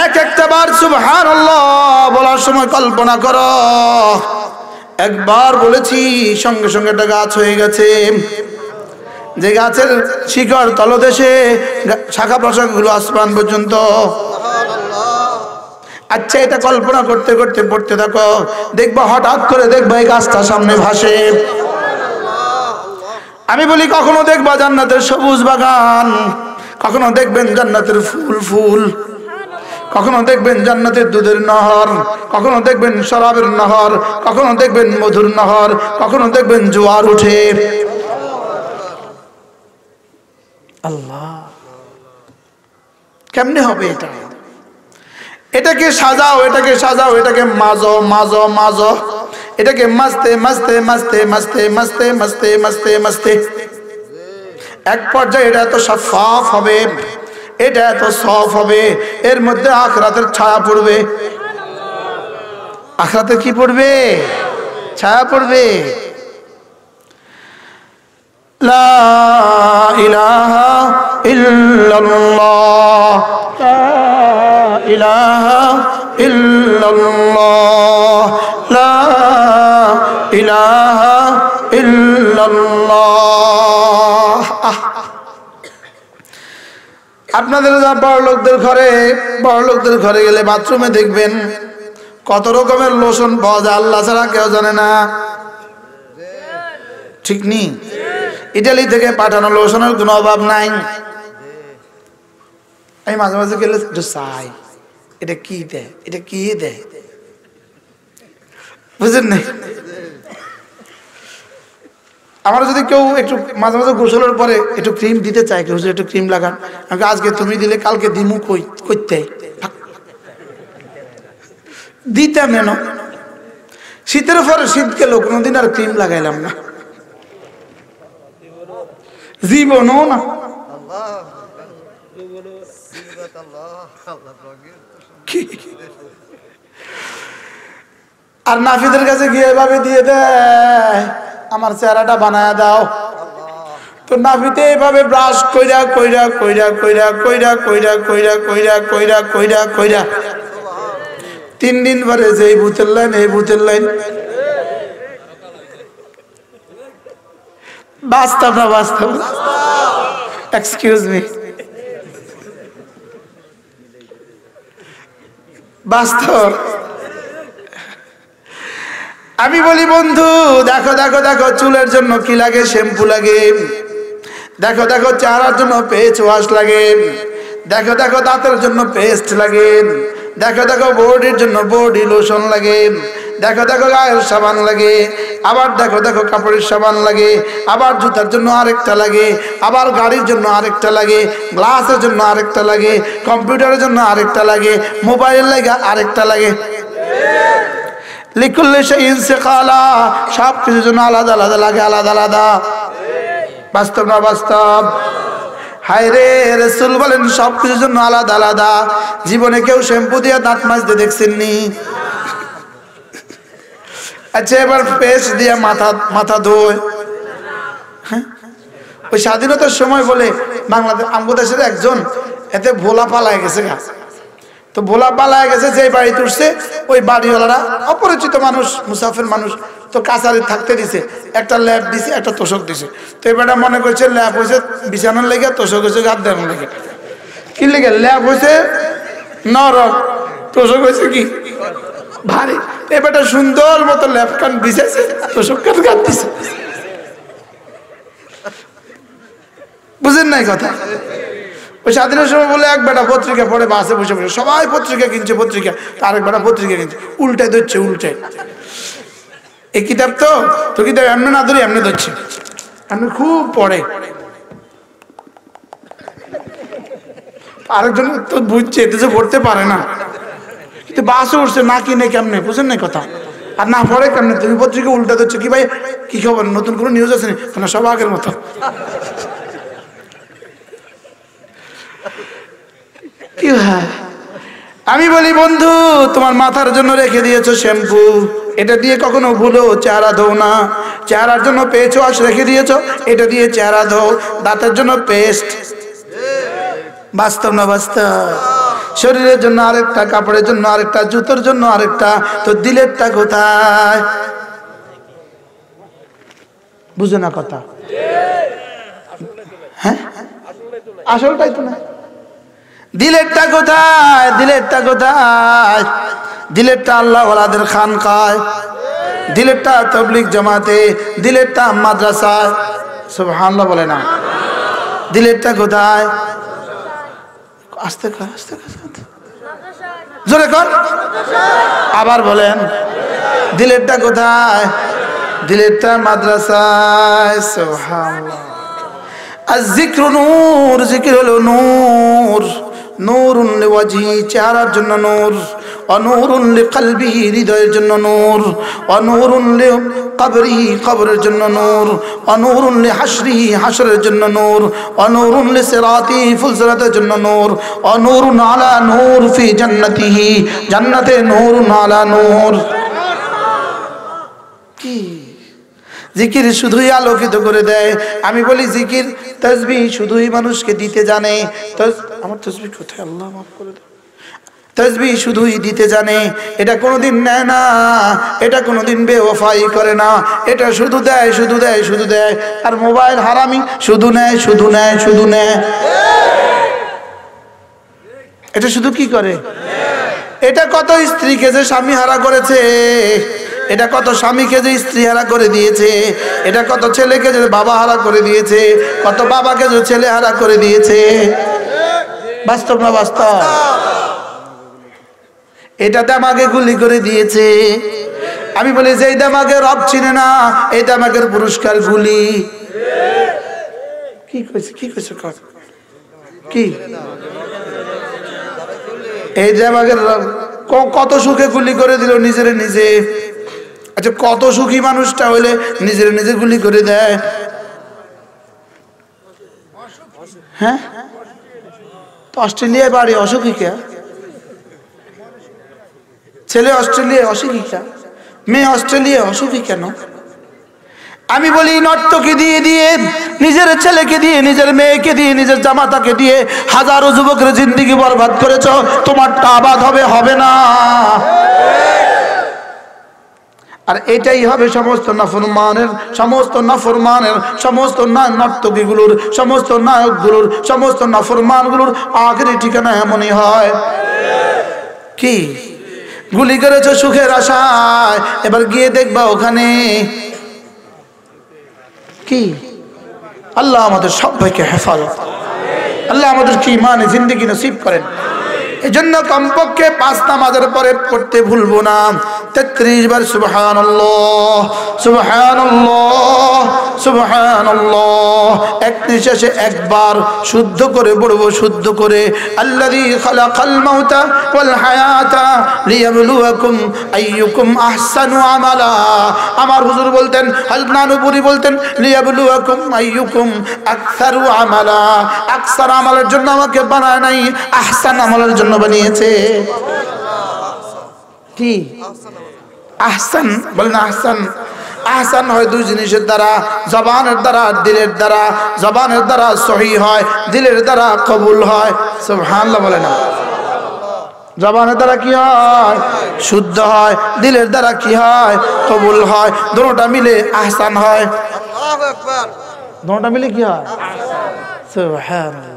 এক একটা বার সুবহানাল্লাহ বলার সময় কল্পনা করো, একবার বলেছি সঙ্গে সঙ্গে একটা গাছ হয়ে গেছে, যে গাছের শিকড় তলদেশে, শাখা প্রশাখাগুলো আসমান পর্যন্ত। আচ্ছা, এটা কল্পনা করতে করতে পড়তে থাকো, দেখবা হঠাৎ করে দেখবা এই গাছটা সামনে ভাসে। আমি বলি কখনো দেখবা জান্নাতের সবুজ বাগান, কখনো দেখবেন জান্নাতের ফুল ফুল, কখনো দেখবেন জান্নাতের দুধের নহর, কখনো দেখবেন শরাবের নহর, কখনো দেখবেন মধুর নহর, কখনো দেখবেন জোয়ার উঠে। আল্লাহ, কেমনে হবে এটা? এটাকে সাজাও, এটাকে সাজাও, এটাকে মাজো মাজো মাজো, এটাকে মাজতে মাজতে মাজতে মাজতে মাজতে মাজতে মাজতে মাজতে এক পর্যায়ে এটা এত সাফাফ হবে, এটা এত সফট হবে, এর মধ্যে আখিরাতের ছায়া পড়বে। আখিরাতে কি পড়বে? ছায়া পড়বে। লা ইলাহা ইল্লাল্লাহ, লা ইলাহা ইল্লাল্লাহ, লা ইলাহা ইল্লাল্লাহ। আপনাদের বড় লোকদের ঘরে গেলে বাথরুমে দেখবেন কত রকমের লোশন পাওয়া যায়, আল্লাহ ছাড়া কেউ জানে না, ঠিক নি? ইটালি থেকে পাঠানো লোশনের কোনো অভাব নাই। আমি মাঝে মাঝে গেলে একটু চাই, এটা কি দেয়, এটা কি দেয়, বুঝেন না? আমার যদি কেউ একটু মাঝে মাঝে গোসলের পরে একটু ক্রিম দিতে চায়, কেউ একটু ক্রিম লাগান, আমাকে আজকে তুমি দিলে কালকে দিমু করতে দিতাম কেন? শীতের পরে শীত গেল, কোনোদিন আর ক্রিম লাগাইলাম না, জীবনও না। আর নাফিদের কাছে গিয়ে এভাবে দিয়ে দেয়, আমার চেহারাটা বানায় দাও। তো নাফিতে এইভাবে ব্রাশ কইরা কইরা কইরা কইরা কইরা কইরা কইরা কইরা কইরা কইরা কইরা 3 দিন পরে যে এই ভূতের লাইন, এই ভূতের লাইন। বাস্তব না বাস্তব? এক্সকিউজ মি, বাস্তব। আমি বলি বন্ধু, দেখো দেখো দেখো, চুলের জন্য কি লাগে? শ্যাম্পু লাগে। দেখো দেখো, চেহারার জন্য ফেস ওয়াশ লাগে। দেখো দেখো, দাঁতের জন্য পেস্ট লাগে। দেখো দেখো, বডির জন্য বডি লোশন লাগে। দেখো দেখো, গায়ের সাবান লাগে। আবার দেখো দেখো, কাপড়ের সাবান লাগে। আবার জুতার জন্য আরেকটা লাগে। আবার গাড়ির জন্য আরেকটা লাগে। গ্লাসের জন্য আরেকটা লাগে। কম্পিউটারের জন্য আরেকটা লাগে। মোবাইল লাগে আরেকটা লাগে। লিকুল্লি শাইইন সিকালা, সব কিছুর জন্য আলাদা আলাদা লাগে, আলাদা আলাদা। বাস্তব না বাস্তব? হায় রে, রাসূল বলেন সব কিছুর জন্য আলাদা আলাদা। জীবনে কেউ শ্যাম্পু দিয়ে দাঁত মাজতে দেখছেননি? আচ্ছা, এবার পেস্ট দিয়ে মাথা ধোয়। হ্যাঁ, ওই স্বাধীনতার সময় বলে বাংলাদেশের একজন এতে ভোলা পালায় গেছে গা। তো ভোলা পালায় গেছে, যে বাড়ি তুলছে ওই বাড়িওয়ালারা অপরিচিত মানুষ, মুসাফির মানুষ, তো কাছারি থাকতে দিছে, একটা ল্যাব দিছে, একটা তোষক দিছে। তো এবারটা মনে করছে ল্যাব হয়েছে বিছানোর লেগে, তোষক হয়েছে গাদ দেওয়ার লেগে। কি লেগে? ল্যাব হয়েছে নরম, তোষক হয়েছে কি ভারী। এবারটা সুন্দর মতো ল্যাব কান বিছাইছে, তোষক কান গাদ দিছে। বুঝেন নাই কথা? ওই স্বাধীনের সময় বলে এক বেটা পত্রিকা পড়ে বাসে বসে বসে, সবাই পত্রিকা কিনছে, পত্রিকা, আরেক বেটা পত্রিকা কিনছে, উল্টায় ধরছে, উল্টায়। এই কিতাব তো কিতাব এমনি না ধরে এমনি ধরছে, এমনি খুব পড়ে। আরেকজন তো বুঝছে, এতে যে পড়তে পারে না, কিন্তু বাসে উঠছে, না কিনে কেমনে, বুঝেন না কথা? আর না পড়ে কেমনে? তুমি পত্রিকা উল্টা ধরছো, কি ভাই কি খবর, নতুন কোনো নিউজ আছে না? সব আগের মতো। আমি বলি বন্ধু, তোমার মাথার জন্য রেখে দিয়েছো শ্যাম্পু, এটা দিয়ে কখনো ভুলো চেহারা ধো না। চেহারার জন্য ফেস ওয়াশ রেখে দিয়েছো, এটা দিয়ে চেহারা ধো। দাঁতের জন্য পেস্ট। বাস্তব না বাস্তব? শরীরের জন্য আরেকটা, কাপড়ের জন্য আরেকটা, জুতোর জন্য আরেকটা, তো দিলেরটা কোথায়? বুঝো না কথা? হ্যাঁ, আসলটাই তো না। দিলেরটা কোথায়? দিলেরটা কোথায়? দিলেরটা আল্লাহ ওয়ালাদের খানকায়, দিলেরটা তাবলীগ জামাতে, দিলেরটা মাদ্রাসায়। সুবহানাল্লাহ বলে না? দিলেরটা কোথায়? আস্তে কর, আস্তে কর, জোরে কর। আবার বলেন, দিলেরটা কোথায়? দিলেরটা মাদ্রাসায়। সুবহানাল্লাহ। আয-যিকরু নূর, জিকির হলো নূর। নূরুন লিওয়াজহি, চেহারার জন্য নূর। অনূরুন লিকলবিহি, হৃদয়ের জন্য নূর। অনূরুন লিকবরিহি, কবরের জন্য নূর। অনূরুন লিহাশরিহি, হাশরের জন্য নূর। অনূরুন লিসিরাতিহি, ফুলসিরাতের জন্য নূর। অনূরুন আলা নূর ফি জান্নাতিহি, জান্নাতে নূরুন আলা নূর। কি জিকির শুধুই আলোকিত করে দেয়। আমি বলি জিকির তাসবিহ শুধুই মানুষকে দিতে জানে। আমার তাসবিহ কোথায়? আল্লাহ মাফ করে দাও। তাসবিহ শুধুই দিতে জানে, এটা কোনোদিন নেয় না, এটা কোনোদিন বেওয়াফাই করে না। এটা শুধু দেয়, শুধু দেয়, শুধু দেয়। আর মোবাইল হারামি, শুধু নেয়, শুধু নেয়, শুধু নেয়। এটা শুধু কি করে? এটা কত স্ত্রীকে যে স্বামী হারা করেছে, এটা কত স্বামীকে যে স্ত্রী হারা করে দিয়েছে, এটা কত ছেলেকে যে বাবা হারা করে দিয়েছে, কত বাবাকে যে ছেলে হারা করে দিয়েছে। বাস্তব না বাস্তব? এটা দামাগে গুলি করে দিয়েছে। আমি বলি যে এই দামাগে রব চিনে না, এই দামাগের পুরস্কার গুলি। কি কইছে? কি কইছে? কি এই দামাগের কত সুখে গুলি করে দিল নিজের নিজে। আচ্ছা, কত সুখী মানুষটা হইলে নিজের নিজে গুলি করে দেয়? হ্যাঁ, তো অস্ট্রেলিয়ায় বাড়ি, অসুখী কে? ছেলে অস্ট্রেলিয়ায় অসুখী কে? মেয়ে অস্ট্রেলিয়ায় অসুখী কেন? আমি বলি নর্তকী দিয়ে দিয়ে, নিজের ছেলেকে দিয়ে, নিজের মেয়েকে দিয়ে, নিজের জামাতাকে দিয়ে হাজারো যুবকের জিন্দেগি বরবাদ করেছ, তোমারটা আবাদ হবে? হবে না। আর এটাই হবে সমস্ত নাফরমানের, সমস্ত নাফরমানের, সমস্ত নর্তকীগুলোর, সমস্ত নায়কগুলোর, সমস্ত নাফরমানগুলোর আখেরি ঠিকানা এমনই হয়। কি গুলি করেছো সুখের আশায়, এবার গিয়ে দেখবা ওখানে কি। আল্লাহ আমাদের সবাইকে হেফাজত, আল্লাহ আমাদেরকে ঈমানে জিন্দেগি নসিব করেন। এই জন্য কমপক্ষে 5 নামাজের পরে পড়তে ভুলবো না 33 বার সুবহানাল্লাহ, সুবহানাল্লাহ, সুবহানাল্লাহ। এক নিঃশ্বাসে একবার শুদ্ধ করে পড়বো, শুদ্ধ করে। আল্লাযী খালাকাল মাউতা ওয়াল হায়াতা লিয়াবলুয়াকুম আইয়ুকুম আহসানু আমালা। আমার হুজুর বলতেন, হযরত নানুপুরি বলতেন, লিয়াবলুয়াকুম আইয়ুকুম আকসারু আমালা। আকসার আমলের জন্য আমাকে বানায় নাই, আহসান আমলের জন্য বানিয়েছে। কি আহসান বলেন? আহসান, আহসান হয় দুই জিনিসের দ্বারা, জবানের দ্বারা, দিলের দ্বারা। জবানের দ্বারা সহি হয়, দিলের দ্বারা কবুল হয়। সুবহানাল্লাহ বলে না? জবানের দ্বারা কি হয়? শুদ্ধ হয়। দিলের দ্বারা কি হয়? কবুল হয়। দুটোটা মিলে আহসান হয়। আল্লাহু আকবার। দুটোটা মিলে কি হয়? সুবহানাল্লাহ।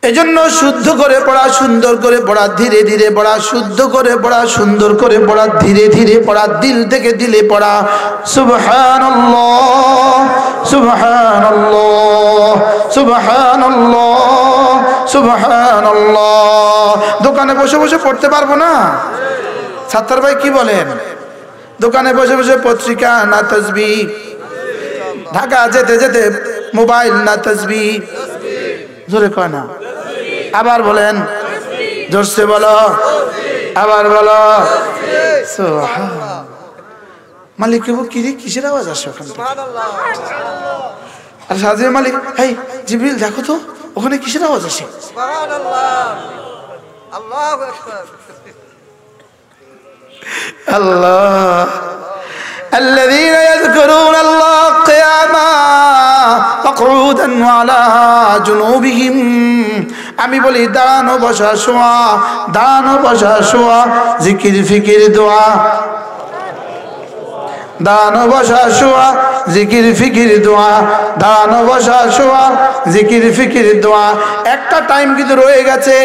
এজন্য শুদ্ধ করে পড়া, সুন্দর করে পড়া, ধীরে ধীরে পড়া, শুদ্ধ করে পড়া, সুন্দর করে পড়া, ধীরে ধীরে পড়া, দিল থেকে দিলে পড়া। সুবহানাল্লাহ, সুবহানাল্লাহ, সুবহানাল্লাহ, সুবহানাল্লাহ। দোকানে বসে বসে পড়তে পারবো না? ছাত্র ভাই কি বলেন? দোকানে বসে বসে পত্রিকা না তাসবিহ, ঢাকা যেতে যেতে মোবাইল না তাসবিহ? জোরে কয় না? আবার বলেন, জোরসে বলো, আবার বলো। সুবহানাল্লাহ। মালিক কিরে কিসের আওয়াজ আসে ওখান থেকে? আর সাজিদ মালিক, এই জিবরিল দেখো তো ওখানে কিসের আওয়াজ আসে? সুবহানাল্লাহ, আল্লাহু আকবার। আল্লাহ الذين يذكرون الله قياما وقعودا وعلى جنوبهم আমি বলি দাঁড়ানো বসা শোয়া, দাঁড়ানো বসা শোয়া, জিকির ফিকির দোয়া, দাঁড়ানো বসা শোয়া, জিকির ফিকির দোয়া, দাঁড়ানো বসা শোয়া, জিকির ফিকির দোয়া। একটা টাইম কিন্তু রয়ে গেছে,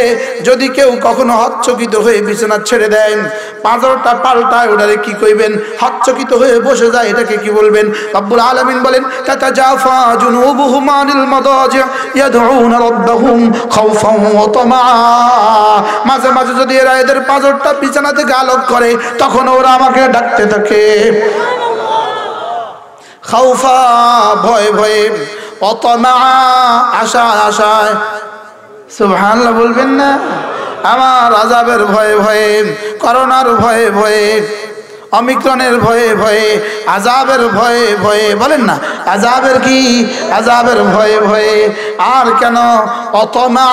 যদি কেউ কখনো হচ্চকিত হয়ে বিছানা ছেড়ে দেন, পাঁজরটা পাল্টায়, ওটারে কি কইবেন? হচ্চকিত হয়ে বসে যায়, এটাকে কি বলবেন? রব্বুল আলামিন বলেন তাতাজাফা জুনুবুহুম আনিল মাদাজি ইয়াদউনা রাব্বাহুম খাউফান ওয়া তামা। মাঝে মাঝে যদি এরা এদের পাঁজরটা বিছানা থেকে আলোক করে, তখন ওরা আমাকে ডাকতে থাকে খাউফা ভয়ে ভয়ে, অতমা আশায় আশায়। সুবহানাল্লাহ বলবেন না? আমার আযাবের ভয়ে ভয়ে, করোনার ভয়ে ভয়ে, অমিক্রণের ভয়ে ভয়ে, আযাবের ভয়ে ভয়ে, বলেন না আযাবের কি? আযাবের ভয়ে ভয়ে। আর কেন? অতমা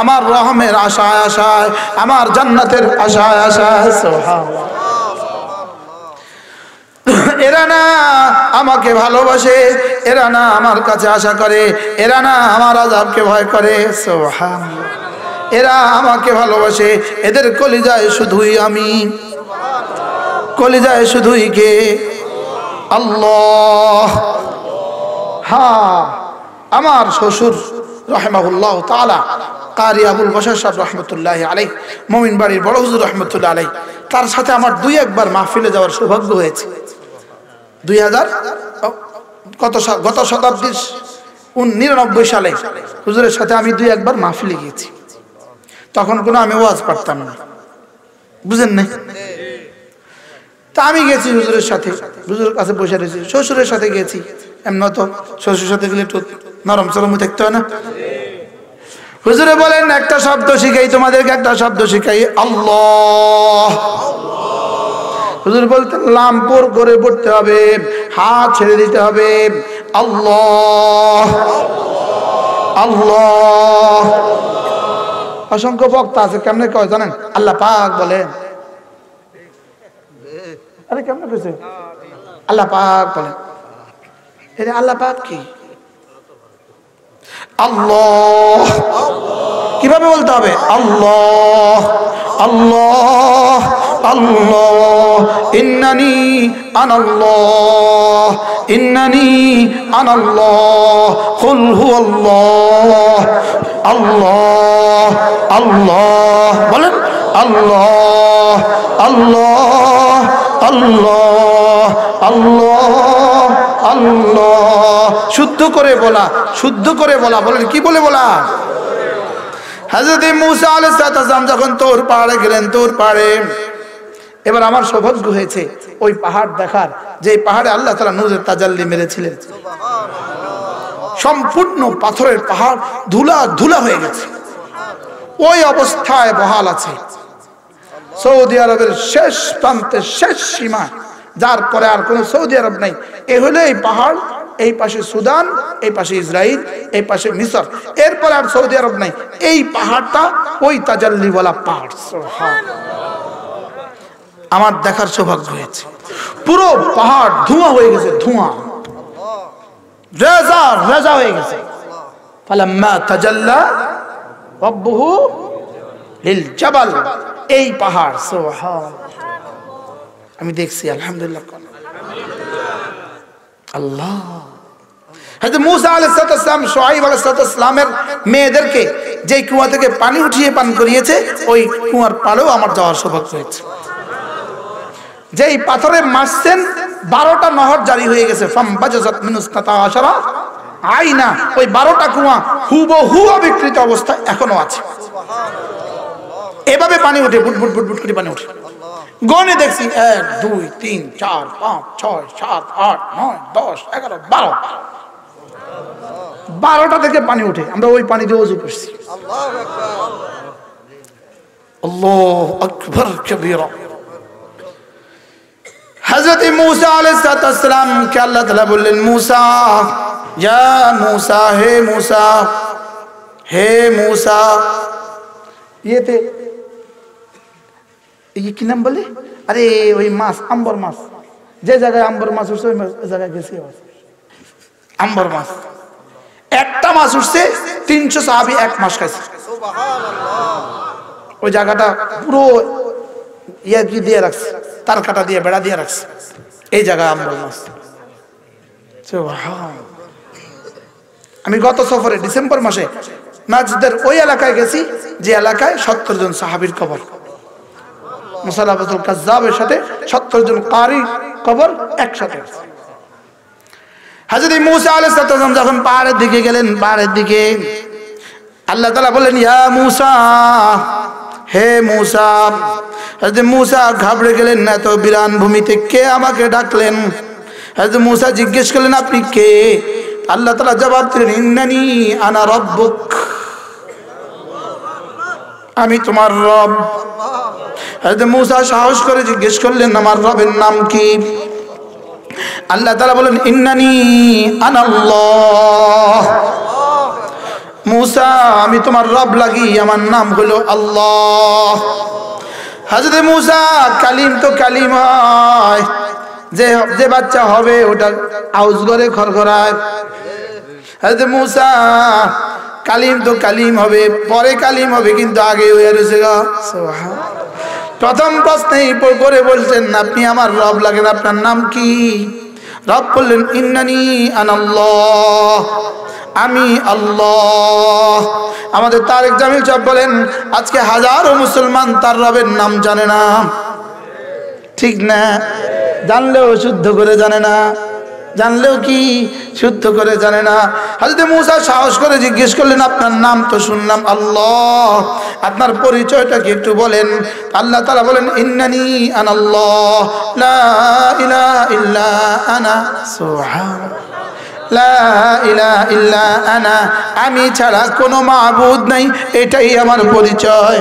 আমার রহমের আশায় আশায়, আমার জান্নাতের আশায় আশায়। সুবহানাল্লাহ। এরা না আমাকে ভালোবাসে, এরা না আমার কাছে আশা করে, এরা না আমার আযাবকে ভয় করে। সুবহানাল্লাহ। এরা আমাকে ভালোবাসে, এদের কলিজায় শুধুই আমি, কলিজায় শুধুই কে? আল্লাহ। হ্যাঁ, আমার শ্বশুর রাহিমাহুল্লাহ তাআলা কারি আবুল বশর সাহেব রহমতুল্লাহি আলাইহি, মুমিন বাড়ির বড় হুজুর রহমতুল্লাহ আলাইহি, তার সাথে আমার দুই একবার মাহফিলে যাওয়ার সৌভাগ্য হয়েছে। 2000 গত শতাব্দীর 99 সালে হুজুরের সাথে আমি দুই একবার মাহফিলে গিয়েছি। তখন কোনো আমি ওয়াজ পারতাম না, বুঝেন না? তা আমি গেছি হুজুরের সাথে, হুজুরের কাছে বসে রয়েছি। শ্বশুরের সাথে গেছি, এমন তো শ্বশুরের সাথে গেলে একটু নরম চরম দেখতে হয় না? হুজুরে বলেন একটা শব্দ শিখাই তোমাদেরকে, একটা শব্দ শিখাই, আল্লাহ। হুজুর বলতেন লামপুর করে পড়তে হবে, হাত ছেড়ে দিতে হবে, আল্লাহ আল্লাহ। অসংখ্য বক্তা আছে, কেমনে কয় জানেন? আল্লাহ পাক বলেন। আরে কেমনে কইছে? আল্লাহ পাক বলেন। এটা আল্লাহ পাক কি? আল্লাহ। কিভাবে বলতে হবে? আল্লাহ আল্লাহ আল্লাহ। ইন্নানি আনাল্লাহ, ইন্নানি আনাল্লাহ, কুল হুয়াল্লাহ। আল্লাহ আল্লাহ বলেন, আল্লাহ আল্লাহ আল্লাহ আল্লাহ আল্লাহ। শুদ্ধ করে বলা, শুদ্ধ করে বলা। বলেন কি বলে বলা? হযরত মূসা আলাইহিস সালাম যখন তোর পাহাড়ে গেলেন, তোর পাহাড়ে, এবার আমার সৌভাগ্য হয়েছে ওই পাহাড় দেখার, যে পাহাড়ে আল্লাহ তাআলা নূরের তাজাল্লি মেরেছিলেন। সম্পূর্ণ পাথরের পাহাড় ধুলা ধুলা হয়ে গেছে, ওই অবস্থায় বহাল আছে। সৌদি আরবের শেষ প্রান্তে, শেষ সীমা, যার পরে আর কোনো সৌদি আরব নাই। এ হলো এই পাহাড়, এই পাশে সুদান, এই পাশে ইসরাইল, এই পাশে মিশর, এরপরে আর সৌদি আরব নাই। এই পাহাড়টা ওই তাজাল্লিওয়ালা পাহাড়। আমার দেখার সৌভাগ্য হয়েছে। পুরো পাহাড় ধোঁয়া হয়ে গেছে, ধোঁয়া, রেজা রেজা হয়ে গেছে। ফালাম্মা তাজাল্লা রাব্বুহু লিল জাবাল, এই পাহাড়। সুবহান, আমি দেখছি, আলহামদুলিল্লাহ আল্লাহ। হযরত মূসা আলাইহিস সালাম, শুআয়ব আলাইহিস সালামের মেয়েদেরকে যে কুয়া থেকে পানি উঠিয়ে পান করিয়েছে, ওই কুয়ার পাড়েও আমার যাওয়ার সৌভাগ্য হয়েছে। যেই পাথরে মারছেন 12টা নহর জারি হয়ে গেছে। ফামবাজাজাত মিনুসনাতা আশারা আইনা, ওই 12টা কুয়া হুবহু অবিকৃত অবস্থায় এখনো আছে। এভাবে পানি উঠে, বুট বুট বুট বুট করে পানি উঠে। গনে দেখছি 1 2 3 4 5 6 7 8 9 10 11 12, 12টা থেকে পানি উঠে। আমরা ওই পানি দিয়ে ওযু করছি। আল্লাহু আকবার, আল্লাহু আকবার কবীরা। হযরত মূসা আলাইহিস সালাম কে আল্লাহ তাআলা বললেন, মূসা, ইয়া মূসা, হে মূসা, হে মূসা। ইয়েতে এই কি নাম বলে? আরে ওই মাছ, আম্বর মাছ, যে জায়গায় আম্বর মাছ উঠছে ওই জায়গায় গেছি। আম্বর মাছ, একটা মাছ উঠছে 300 সাহাবী এক মাস খাইছে। ওই জায়গাটা পুরো ইয়া দিয়ে রাখছে, তার কাটা দিয়ে বেড়া দিয়ে রাখছে, এই জায়গায় আম্বর মাছ। আমি গত সফরে ডিসেম্বর মাসে নাজদের ওই এলাকায় গেছি যে এলাকায় 70 জন সাহাবীর কবর, মুসালাবাতুল কাজ্জাবের সাথে 70 জন কারি কবর একসাথে। হযরত মূসা আলাইহিস সালাম যখন পাহাড়ের দিকে গেলেন, পাহাড়ের দিকে আল্লাহ তাআলা বললেন, ইয়া মূসা, হে মূসা। হযরত মূসা ঘাবড়ে গেলেন, না তো বিরান ভূমিতে কে আমাকে ডাকলেন? হযরত মূসা জিজ্ঞেস করলেন, আপনি কে? আল্লাহ তাআলা জবাব দিলেন, ইন্নানি আনা রাব্বুক, আমি তোমার রব। হযরত মূসা সাহস করে জিজ্ঞেস করলেন, আমার রবের নাম কি? আল্লাহ তাআলা বলেন, ইন্নানি আনাল্লাহ। মূসা, আমি তোমার রব লাগি, আমার নাম হলো আল্লাহ। হযরত মূসা কালিম তো কালিম হয়, যে বাচ্চা হবে ওটা আউজ করে খরখরায়। হযরত মূসা কালিম তো কালিম হবে, পরে কালিম হবে, কিন্তু আগে হয়ে রয়েছে গা। প্রথম প্রশ্নেই করে বলছেন, আপনি আমার রব লাগেন, আপনার নাম কি? রব বললেন, ইন্নানি আনাল্লাহ, আমি আল্লাহ। আমাদের তারেক জামিল সাহেব বলেন, আজকে হাজারো মুসলমান তার রবের নাম জানে না, ঠিক না? জানলেও শুদ্ধ করে জানে না, জানলেও কি শুদ্ধ করে জানে না। হযরত মূসা সাহস করে জিজ্ঞেস করলেন, আপনার নাম তো শুনলাম আল্লাহ, আপনার পরিচয়টা কি একটু বলেন? আল্লাহ তাআলা বলেন, ইন্নানি আনাল্লাহ, লা ইলাহা ইল্লা আনা, সুবহানাল্লাহ, লা ইলাহা ইল্লা আনা, আমি ছাড়া কোনো মাবুদ নাই, এটাই আমার পরিচয়।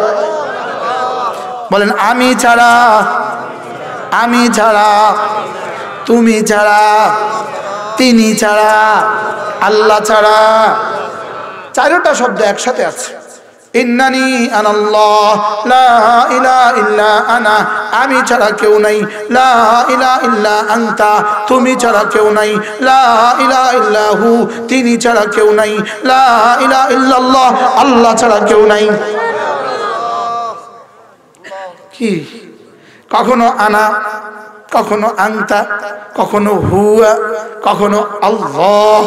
বলেন, আমি ছাড়া, আমি ছাড়া, তুমি ছাড়া, তিনি ছাড়া, আল্লাহ ছাড়া। চারটা শব্দ একসাথে আছে। ইন্নানি আনাল্লাহ, লা ইলাহা ইল্লা আনা, আমি ছাড়া কেউ নাই, লা ইলাহা ইল্লা আনতা, তুমি ছাড়া কেউ নাই, লা ইলাহা ইল্লাহু, তিনি ছাড়া কেউ নাই, লা ইলাহা ইল্লাল্লাহ, আল্লাহ ছাড়া কেউ নাই। কি কখনো আনা, কখনো আনতা, কখনো হুয়া, কখনো আল্লাহ।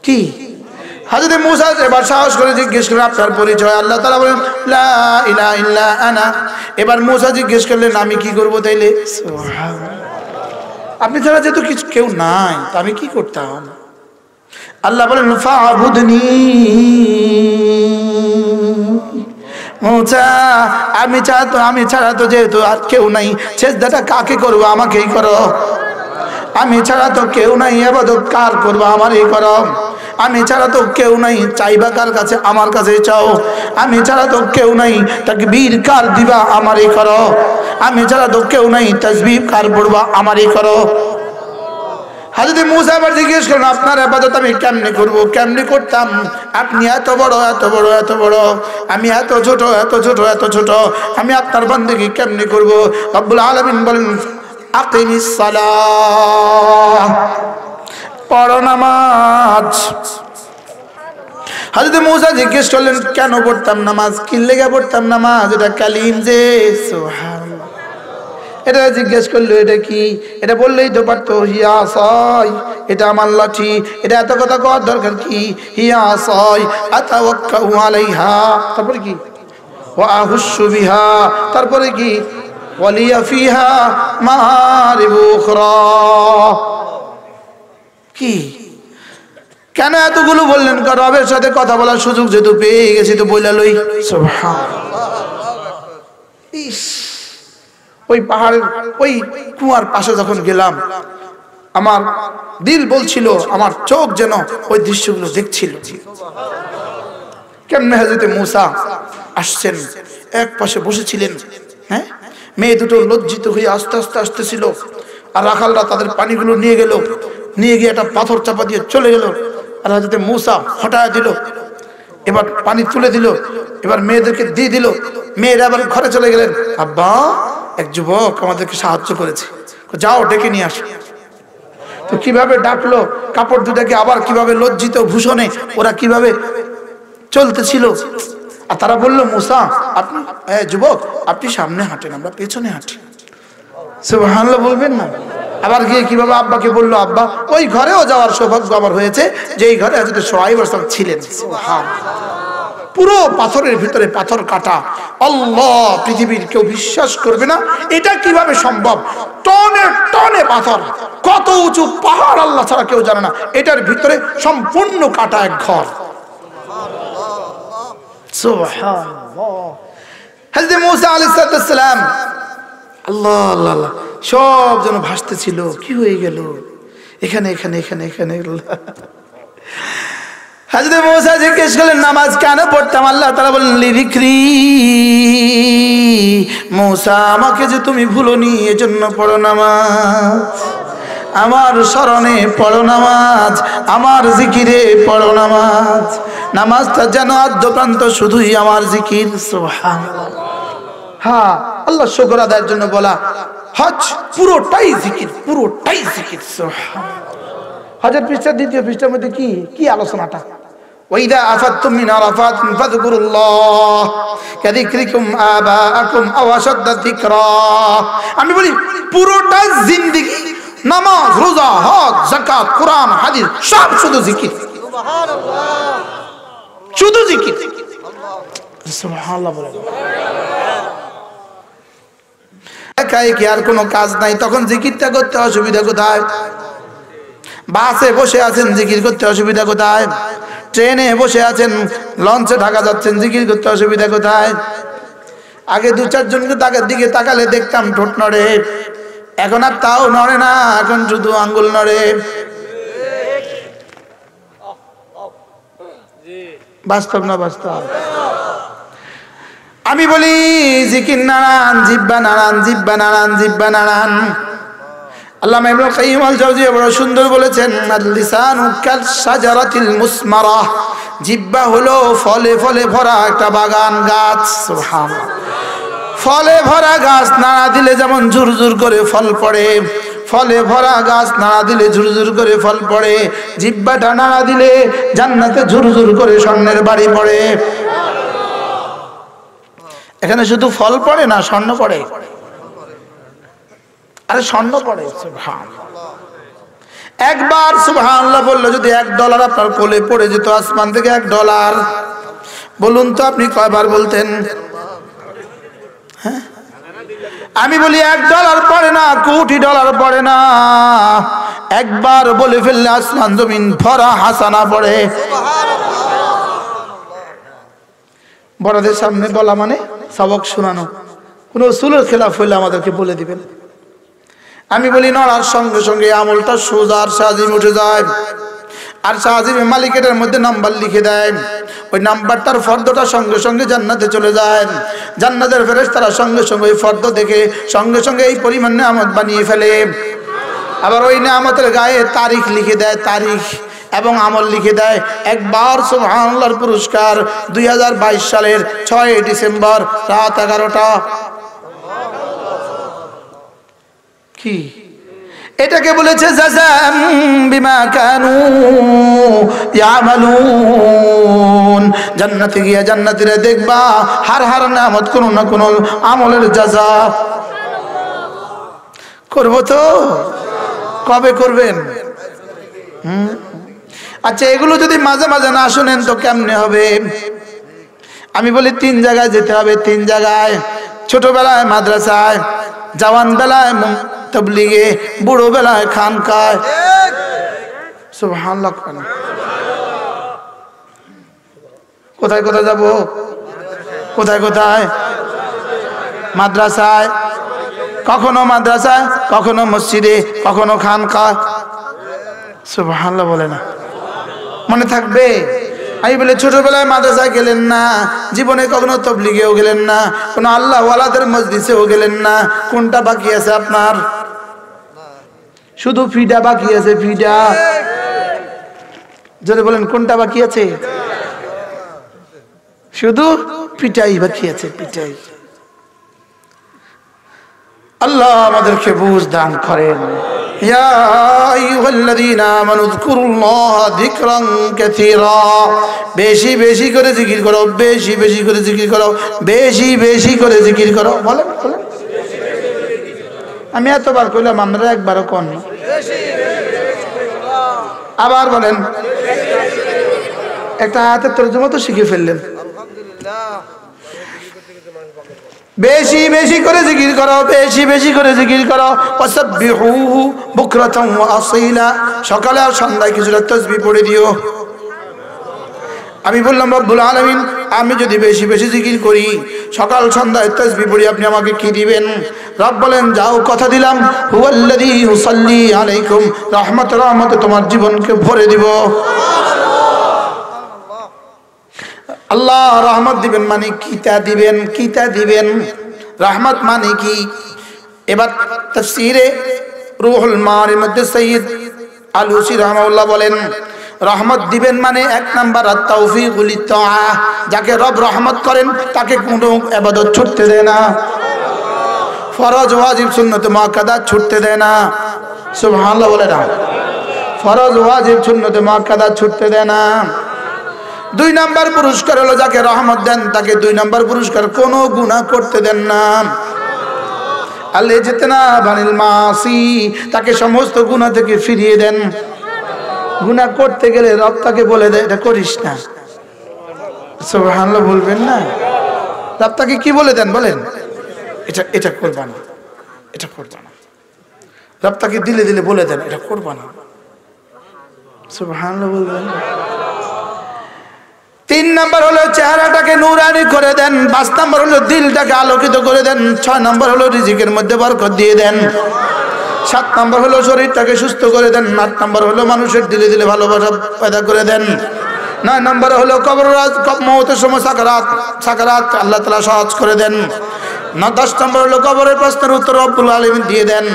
কি হযরত মূসা এবার সাহস করে জিজ্ঞেস করলেন, আপনার পরিচয়? আল্লাহ তাআলা বলেন, লা ইলাহা ইল্লা আনা। এবার মূসা জিজ্ঞেস করলেন, আমি কি করব তাইলে? সুবহানাল্লাহ, আপনি ছাড়া যেহেতু কিছু কেউ নাই, তা আমি কি করতাম? আল্লাহ বলেন, ফা'বুদনি। মূসা, আমি ছাড়া তো যেহেতু আর কেউ নাই, সেজদাটা কাকে করবো? আমাকেই করো। আমি ছাড়া তো কেউ নাই, ইবাদত কার করবো? আমারই করো। আমি ছাড়া তো কেউ নাই, চাইবা কার কাছে? আমার কাছেই চাও। আমি ছাড়া তো কেউ নাই, তাকবীর কার দিবা? আমারই করো। আমি ছাড়া তো কেউ নাই, তাসবিহ কার পড়বা? আমারই করো। হযরত মূসা আবার জিজ্ঞেস করলেন, আপনার ইবাদত আমি কেমনে করব? কেমনে করতাম? আপনি এত বড়, এত বড়, এত বড়, আমি এত ছোট, এত ছোট, এত ছোট, আমি আপনার বান্দেগী কেমনে করব? রব্বুল আলামিন বলেন, আকিমিস সালাহ, পড়ো নামাজ। হযরত মূসা জিজ্ঞেস করলেন, কেন পড়তাম নামাজ? কি লেগে পড়তাম নামাজ? এটা কালিম যে। সুবহানাল্লাহ, এটা জিজ্ঞেস করলো, এটা কি? এটা বললেই তো পারতো, হিয়া আসাই, এটা আমার লাঠি। এটা এত কথা কওয়ার দরকার কি? হিয়া আসাই আতাওয়াক্কাউ আলাইহা, তারপরে কি? ওয়া আহুশু বিহা, তারপরে কি? ওয়ালিয়া ফিহা মাআরিবু উখরা। কি কেন এতগুলো বললেন? কারণ রবের সাথে কথা বলার সুযোগ যেহেতু পেয়ে গেছি, তো বইলা লই। সুবহানাল্লাহ। ইস, ওই পাহাড়ের ওই কুয়ার পাশে যখন গেলাম, আমার দিল বলছিল, আমার চোখ যেন ওই দৃশ্যগুলো দেখছিল। কেমনে হযরত মূসা আসছেন, এক পাশে বসেছিলেন, হ্যাঁ, মেয়ে দুটো লজ্জিত হয়ে আস্তে আস্তে আসতেছিল, আর রাখালরা তাদের পানিগুলো নিয়ে গেল, নিয়ে গিয়ে একটা পাথর চাপা দিয়ে চলে গেল। আর হযরত মূসা হটায় দিল, এবার পানি তুলে দিল, এবার মেয়েদেরকে দিয়ে দিল। মেয়েরা আবার ঘরে চলে গেলেন। আব্বা, এক যুবক আমাদেরকে সাহায্য করেছে, যাও ডেকে নিয়ে আসো। তো কিভাবে ডাকলো, কাপড় দুটাকে আবার কিভাবে লজ্জিত ভূষণে ওরা কিভাবে চলতেছিল। আর তারা বলল, মুসা আপনি যুবক আপনি সামনে হাঁটেন, আমরা পেছনে হাঁটি। সুবহানাল্লাহ বলবেন না? আবার গিয়ে কিভাবে আব্বাকে বললো, আব্বা ওই ঘরেও যাওয়ার সৌভাগ্য আমার হয়েছে যে এই ঘরে হযরত শুআয়ব আলাইহিস সালাম ছিলেন। পুরো পাথরের ভিতরে পাথর কাটা। আল্লাহ, পৃথিবীর কেউ বিশ্বাস করবে না এটা কিভাবে সম্ভব। টনে টনে পাথর, কত উঁচু পাহাড় আল্লাহ ছাড়া কেউ জানে না, এটার ভিতরে সম্পূর্ণ কাটা এক ঘর। সুবহানাল্লাহ। হযরত মুসা আলাইহিস সালাম, আল্লাহ আল্লাহ আল্লাহ, সব যেন ভাসতেছিল। কি হয়ে গেল এখানে এখানে এখানে এখানে। হযরত মুসা জিজ্ঞেস করলেন, নামাজ কেন পড়তাম? আল্লাহ তাআলা বললেন, লিযিকরি, মুসা আমাকে যে তুমি ভুলোনি এজন্য পড়ো নামাজ, আমার স্মরণে পড়ো নামাজ, আমার জিকিরে পড়ো নামাজ। নামাজটা যেন আদ্যপ্রান্ত শুধুই আমার জিকির। সুবহানাল্লাহ। হ্যাঁ, আল্লাহ শুকর আদায়ের জন্য বলা হজ পুরোটাই জিকির, পুরোটাই জিকির। সুবহানাল্লাহ। হজের পৃষ্ঠা দ্বিতীয় পৃষ্ঠার মধ্যে কি কি আলোচনাটা? ওয়াইদা আফাদতুম মিন আরাফাতিন ফাযকুরুল্লাহ কাযিকরিকুম আবাআকুম আও আশাদ্দা যিকরা। আমি বলি পুরোটা জিন্দেগি নামাজ, রোজা, হজ, যাকাত, কোরআন, হাদিস সব শুধু জিকির। সুবহানাল্লাহ, শুধু জিকির। সুবহানাল্লাহ বলে। একাই কি আর কোনো কাজ নাই, তখন জিকিরটা করতে অসুবিধা কোথায়? বাসে বসে আছেন, জিকির করতে অসুবিধা কোথায়? ট্রেনে বসে আছেন, লঞ্চে ঢাকা যাচ্ছেন, জিকির করতে অসুবিধা কোথায়? আগে দু চারজনকে তাকে দিকে তাকালে দেখতাম ঠোঁট নড়ে, এখন আর তাও নড়ে না, এখন শুধু আঙ্গুল নড়ে। বাস্তব না বাস্তব? আমি বলি জিকির নাড়ান, জিহ্বা নাড়ান, জিহ্বা নাড়ান, জিহ্বা নাড়ান। আল্লামা ইবনুল কাইয়্যিম আল জাওজিয়া বড় সুন্দর বলেছেন, আল-লিসানু কাশ-শাজারাতিল মুসমারা, জিহ্বা হলো ফলে ফলে ভরা একটা বাগান গাছ। সুবহানাল্লাহ। ফলে ভরা গাছ নাড়া দিলে যেমন ঝুরঝুর করে ফল পড়ে, ফলে ভরা গাছ নাড়া দিলে ঝুরঝুর করে ফল পড়ে, জিহ্বাটা নাড়া দিলে জান্নাতে ঝুরঝুর করে স্বর্ণের বাড়ি পড়ে। এখানে শুধু ফল পড়ে না, স্বর্ণ পড়ে। আরে স্বর্ণ পড়ে। সুবহানাল্লাহ। একবার সুবহানাল্লাহ বললে যদি $1 আপনার কোলে পড়ে যেত, আসমান থেকে $1, বলুন তো আপনি কয়বার বলতেন? হ্যাঁ, আমি বলি $1 পড়ে না, $1,000,000 পড়ে না, একবার বলে ফেললে আসমান জমিন ভরা হাসানা পড়ে। বড়দের সামনে বলা মানে সবক শোনানো, কোন উসুলের খেলাফ হইলে আমাদেরকে বলে দিবেন। আমি বলি নড়ার সঙ্গে সঙ্গে আমলটা সোজা আর সাজিম উঠে যায়, আর সাজিমে মালিকের মধ্যে নাম্বার লিখে দেয়, ওই নাম্বারটার ফর্দটা সঙ্গে সঙ্গে জান্নাতে চলে যায়। জান্নাতের ফেরেশতারা সঙ্গে সঙ্গে ওই ফর্দ দেখে সঙ্গে সঙ্গে এই পরিমাণ নেয়ামত বানিয়ে ফেলে। আবার ওই নেয়ামতের গায়ে তারিখ লিখে দেয়, তারিখ এবং আমল লিখে দেয়। একবার সুবহানাল্লাহর পুরস্কার 2022 সালের 6 ডিসেম্বর রাত 11টা। কি এটাকে বলেছে জাযাম বিমা কানু ইয়ামালুন। জান্নাতে গিয়া জান্নাতীরা দেখবা হার হার নেয়ামত কোন না কোন আমলের জাযা। করব তো? কবে করবেন? আচ্ছা, এগুলো যদি মাঝে মাঝে না শুনেন তো কেমনে হবে? আমি বলি 3 জায়গায় যেতে হবে, 3 জায়গায়। ছোটবেলায় মাদ্রাসায়, জওয়ান বেলায় তাবলীগে, বুড়ো বেলায় খানকায়। সুবহানাল্লাহ। কোথায় কোথায় যাব? কোথায় কোথায়? মাদ্রাসায়, কখনো মাদ্রাসায়, কখনো মসজিদে, কখনো খানকায়। সুবহানাল্লাহ বলে না? মনে থাকবে? আমি বলে ছোটবেলায় মাদ্রাসায় গেলেন না, জীবনে কখনো তাবলীগেও গেলেন না, কোন আল্লাহ ওয়ালাদের মজলিসেও গেলেন না, কোনটা বাকি আছে আপনার? শুধু ফিডা বাকি আছে, ফিডা। যদি বলেন কোনটা বাকি আছে? শুধু পিটাই বাকি আছে, পিটাই। আল্লাহ আমাদেরকে বুঝ দান করেন। ইয়া আইয়ুহাল্লাযীনা আমানু যকুরুল্লাহা যিকরান কাসীরা, বেশি বেশি করে জিকির করো, বেশি বেশি করে জিকির করো, বেশি বেশি করে জিকির করো। বলেন বলেন, আমি এতবার কইলাম আপনারা একবারও কোন না। আবার বলেন, একটা আয়াতের তরজমা তো শিখে ফেললেন। বেশি বেশি করে জিকির করো, বেশি বেশি করে জিকির করো। ওয়াসাব্বিহুহু বুকরাতান ওয়া আসীলা, সকালে আর সন্ধ্যায় কিছুটা তাসবিহ পড়ে দিও। আমি বললাম রব্বুল আলামিন, আমি যদি বেশি বেশি জিকির করি, সকাল সন্ধ্যায় তাসবিহ পড়ি, আপনি আমাকে কি দিবেন? রব বলেন, যাও কথা দিলাম, হুয়াল্লাযী ইউসাল্লি আলাইকুম, রহমত রহমতে তোমার জীবনকে ভরে দিব। আল্লাহ রহমত দিবেন মানে কিতা দিবেন, কিতা দিবেন, রহমত মানে কি? এবার তাফসীরে রুহুল মানির মধ্যে সৈয়দ আলুসি রাহমাহুল্লাহ বলেন, রহমত দিবেন মানে এক নাম্বার আত-তাওফীকু লিত-তাআ, যাকে রব রহমত করেন তাকে কোনো ইবাদত ছুটতে দেয় না, ফরজ ওয়াজিব সুন্নাত মুআক্কাদা ছুটতে দেয় না। সুবহানাল্লাহ বলে না, ফরজ ওয়াজিব সুন্নাত মুআক্কাদা ছুটতে দেয় না। দুই নাম্বার পুরস্কার হলো যাকে রহমত দেন তাকে দুই নাম্বার পুরস্কার, কোনো গুনাহ করতে দেন না। আল-ইজতিনাব আনিল মাসি, তাকে সমস্ত গুনাহ থেকে ফিরিয়ে দেন। গুনাহ করতে গেলে রব তাকে বলে দেয় এটা করিস না। সুবহানাল্লাহ বলবেন না, রব তাকে কি বলে দেন বলেন, এটা এটা করবা না, এটা করবা না। রব তাকে দিলে দিলে বলে দেন এটা করবা না। সুবহানাল্লাহ বলবেন না। তিন নাম্বার হলো চেহারাটাকে নূরানি করে দেন, পাঁচ নাম্বার হলো দিলটাকে আলোকিত করে দেন, ছয় নাম্বার হলো রিজিকের মধ্যে বরকত দিয়ে দেন, সাত নাম্বার হলো শরীরটাকে সুস্থ করে দেন, আট নাম্বার হলো মানুষের দিলে দিলে ভালোবাসা পয়দা করে দেন, নয় নাম্বার হলো কবর মওতের সময় সাকারাত আল্লাহ তাআলা সহজ করে দেন, 10 নাম্বার হলো কবরের প্রশ্নের উত্তর রব্বুল আলামিন দিয়ে দেন।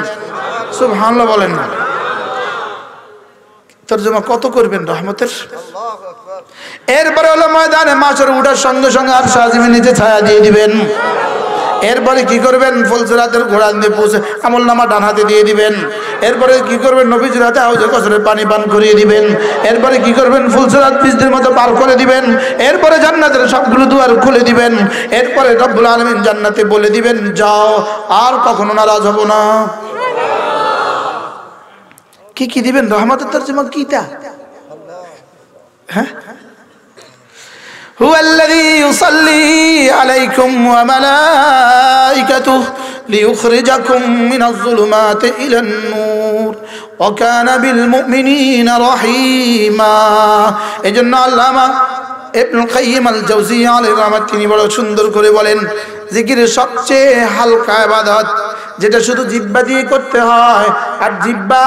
সুবহানাল্লাহ বলেন না। তরজমা কত করবেন রহমতের? এরপরে হলো ময়দানে মাশর উঠার সঙ্গে সঙ্গে আরশ আজিমের নিচে ছায়া দিয়ে দিবেন। এরপরে কি করবেন? ফুলসিরাতের ঘোড়া দিয়ে পৌঁছে আমলনামা ডান হাতে দিয়ে দিবেন। এরপরে কি করবেন? নবীজির হাতে হাউজে কাউসারের পানি পান করিয়ে দিবেন। এরপরে কি করবেন? ফুলসিরাত বীজদের মতো পার করে দিবেন। এরপরে জান্নাতের সবগুলো দুয়ার খুলে দিবেন। এরপরে রব্বুল আলামিন জান্নাতে বলে দিবেন, যাও, আর কখনো নারাজ হব না। কি কি দিবেন? রহমতের তরজমা কিটা? হ্যাঁ, হুয়াল্লাযী ইউসাল্লি আলাইকুম ওয়া মালাইকাতুহু লিইখরিজাকুম মিনাজ যুলুমাতি ইলান নূর ওয়া কানা বিল মুমিনিনা রহিমা। এজন্য আল্লামা ইবনুল কাইয়্যিম আল জাওজিয়্যা আলাইহির রাহমাত তিনি বড় সুন্দর করে বলেন, জিকিরের সবচেয়ে হালকা ইবাদত যেটা শুধু জিহ্বা দিয়ে করতে হয়, আর জিহ্বা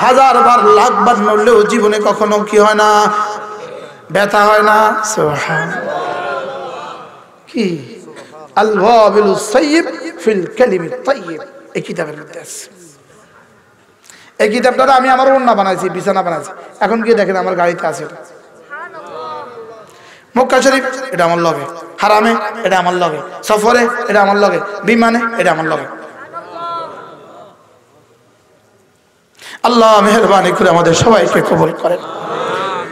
1000 বার লাখ বার নড়লেও জীবনে কখনো কি হয় না, ব্যথা হয় না। কি আল ওয়াবিলুস সাইয়্যিব ফিল কালিমিত তাইয়্যিব, এই কিতাবের মধ্যে আছে। এই কিতাবটা আমি আমার ওন্না বানাইছি, বিছানা বানাইছি, এখন গিয়ে দেখেন আমার গাড়িতে আছে। এটা মক্কা শরীফ, এটা আমার লগে, হারামে এটা আমার লগে, সফরে এটা আমার লগে, বিমানে এটা আমার লগে। আল্লাহ মেহেরবানি করে আমাদের সবাইকে কবুল করেন।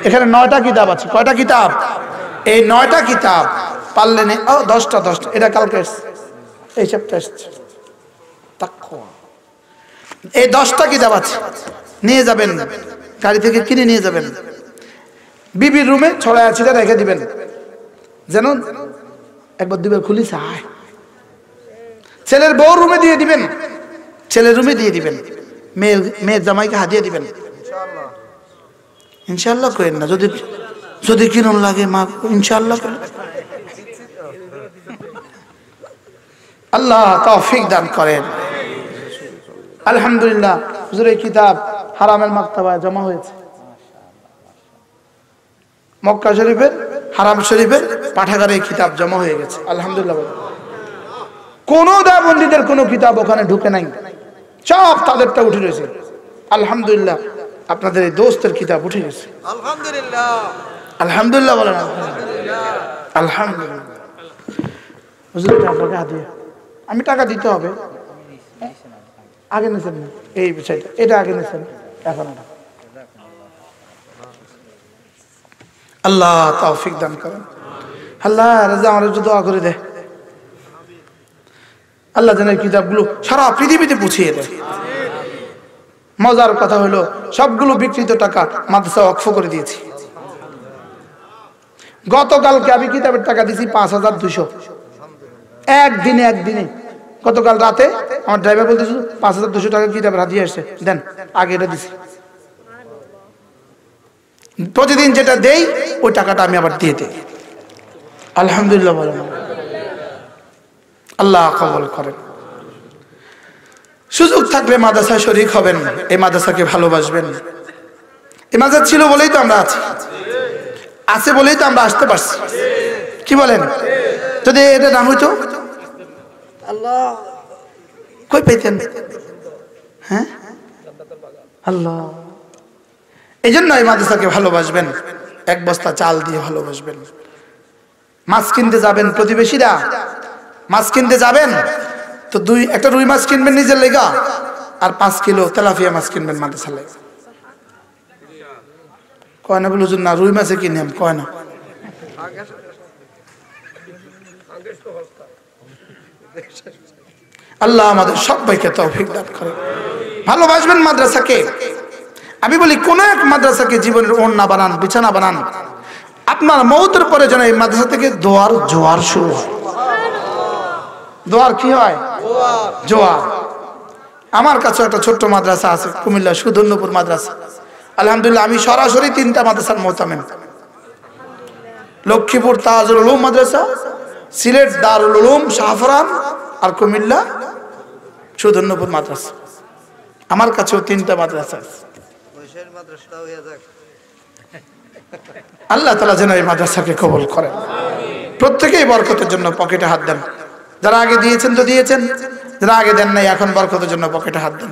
এখানে 9টা কিতাব আছে। কয়টা কিতাব? এই 9টা কিতাব পারলে নেই, 10টা এটা কালকে এই সপ্তাহে এসছে। এই 10টা কিতাব আছে, নিয়ে যাবেন, গাড়ি থেকে কিনে নিয়ে যাবেন, বিবির রুমে ছড়ায় ছিটা রেখে দিবেন, যেন একবার দুবার খুলি চায়। ছেলের বউ রুমে দিয়ে দিবেন, ছেলের রুমে দিয়ে দিবেন, মেয়ের জামাইকে হাতিয়ে দিবেন। ইনশাআল্লাহ করেন না, যদি কিরণ লাগে মা, ইনশাআল্লাহ করেন। আল্লাহ তৌফিক দান করেন। আলহামদুলিল্লাহ, হুজুর এই কিতাব হারামের মাকতাবায় জমা হয়েছে। মক্কা শরীফের, হারাম শরীফের পাঠাগারে এই কিতাব জমা হয়ে গেছে। আলহামদুলিল্লাহ। কোন দেওবন্দীদের কোনো কিতাব ওখানে ঢুকে নাই, সব তাদেরটা উঠে রয়েছে। আলহামদুলিল্লাহ, আপনাদের এই দোস্তের কিতাব উঠে গেছে। আলহামদুলিল্লাহ, আলহামদুলিল্লাহ বলেন। আলহামদুলিল্লাহ। হুজুর আপনাকে হাদিয়া, আমি টাকা দিতে হবে, আগে নিছেন না, এই বিষয়টা এটা আগে নিছেন, এখন এটা। আল্লাহ তৌফিক দান করেন। আল্লাহ রাজা আমার একটু দোয়া করে দেয়, আল্লাহ যেন এই কিতাবগুলো সারা পৃথিবীতে পৌঁছিয়ে দেয়। মজার কথা হলো সবগুলো বিকৃত টাকা মাদ্রাসা ওয়াকফ করে দিয়েছি। গতকালকে আমি কিতাবের টাকা দিয়েছি 5200, একদিনে। গতকাল রাতে আমার ড্রাইভার বলতেছে 5200 টাকা কিতাবের হাতিয়ে আসছে, দেন আগে এটা দিছি। প্রতিদিন যেটা দেই ওই টাকাটা আমি আবার দিয়ে দিই। আলহামদুলিল্লাহ বলেন, আল্লাহ কবুল করেন। সুযোগ থাকলে মাদ্রাসায় শরীক হবেন, এই মাদ্রাসাকে ভালোবাসবেন। এই মাদ্রাসা ছিল বলেই তো আমরা আছি, আছে বলেই তো আমরা আসতে পারছি। কি বলেন? যদি এটা না হইতো আল্লাহ কই পেতেন? হ্যাঁ আল্লাহ, এই জন্য এই মাদ্রাসাকে ভালোবাসবেন, এক বস্তা চাল দিয়ে ভালোবাসবেন। মাছ কিনতে যাবেন, প্রতিবেশীরা মাছ কিনতে যাবেন তো একটা রুই মাছ কিনবেন নিজের লেগা, আর 5 কিলো তেলাপিয়া মাছ কিনবেন মাদ্রাসার লেগা। কয় না বলুন না, রুই মাছে কিনে কয় না। আল্লাহ আমাদের সবাইকে তৌফিক দান করে। ভালোবাসবেন মাদ্রাসাকে। আমি বলি কোন এক মাদ্রাসাকে জীবনের ওড়না বানান, বিছানা বানান, আপনার মওতের পরে যেন এই মাদ্রাসা থেকে দোয়ার জোয়ার শুরু হয়। দোয়ার কি হয়? জোয়ার। আমার কাছে একটা ছোট্ট মাদ্রাসা আছে কুমিল্লা, সুধন্যপুর মাদ্রাসা। আলহামদুলিল্লাহ আমি সরাসরি 3টা মাদ্রাসার মোহতামিম। লক্ষ্মীপুর তাজুল উলুম মাদ্রাসা, সিলেট দারুল উলুম শাহফরান, আর কুমিল্লা সুধন্যপুর মাদ্রাসা। আমার কাছেও 3টা মাদ্রাসা আছে। আল্লাহ তাআলা যেন এই মাদ্রাসাকে কবুল করেন। প্রত্যেকেই বরকতের জন্য পকেটে হাত দেন। যারা আগে দিয়েছেন তো দিয়েছেন, যারা আগে দেন নাই এখন বরকতের জন্য পকেটে হাত দেন।